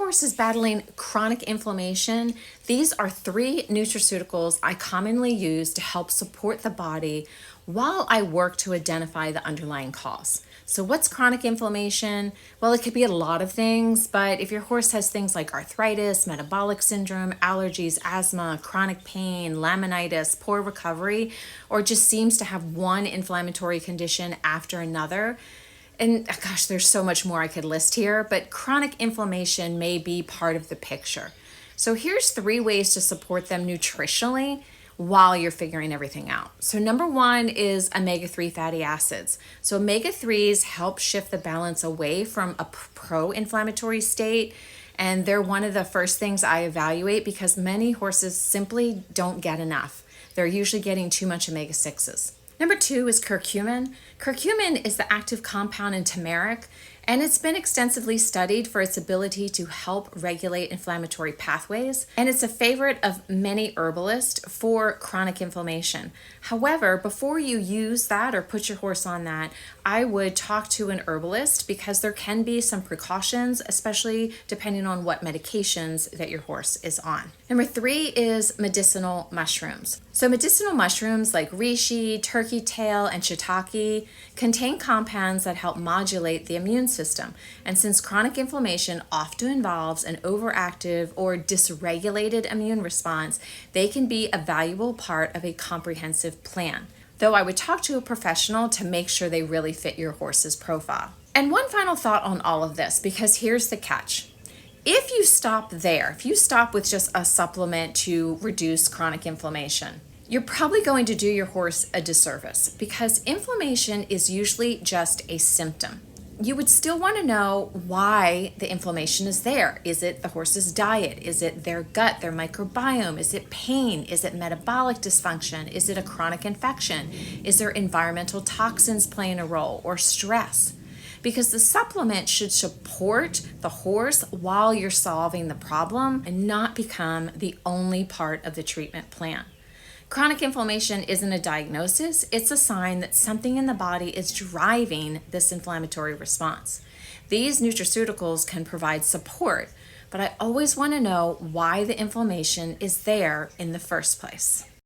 horse is battling chronic inflammation, these are 3 nutraceuticals I commonly use to help support the body while I work to identify the underlying cause. So what's chronic inflammation? Well, it could be a lot of things, but if your horse has things like arthritis, metabolic syndrome, allergies, asthma, chronic pain, laminitis, poor recovery, or just seems to have one inflammatory condition after another, and gosh, there's so much more I could list here, but chronic inflammation may be part of the picture. So here's 3 ways to support them nutritionally while you're figuring everything out. So number 1 is omega-3 fatty acids. So omega-3s help shift the balance away from a pro-inflammatory state, and they're one of the first things I evaluate because many horses simply don't get enough. They're usually getting too much omega-6s. Number 2 is curcumin. Curcumin is the active compound in turmeric, and it's been extensively studied for its ability to help regulate inflammatory pathways, and it's a favorite of many herbalists for chronic inflammation. However, before you use that or put your horse on that, I would talk to an herbalist because there can be some precautions, especially depending on what medications that your horse is on. Number 3 is medicinal mushrooms. So medicinal mushrooms like reishi, turkey tail, and shiitake contain compounds that help modulate the immune system. And since chronic inflammation often involves an overactive or dysregulated immune response, they can be a valuable part of a comprehensive plan. Though I would talk to a professional to make sure they really fit your horse's profile. And one final thought on all of this, because here's the catch. If you stop there, if you stop with just a supplement to reduce chronic inflammation, you're probably going to do your horse a disservice because inflammation is usually just a symptom. You would still want to know why the inflammation is there. Is it the horse's diet? Is it their gut, their microbiome? Is it pain? Is it metabolic dysfunction? Is it a chronic infection? Is there environmental toxins playing a role or stress? Because the supplement should support the horse while you're solving the problem and not become the only part of the treatment plan. Chronic inflammation isn't a diagnosis, it's a sign that something in the body is driving this inflammatory response. These nutraceuticals can provide support, but I always want to know why the inflammation is there in the first place.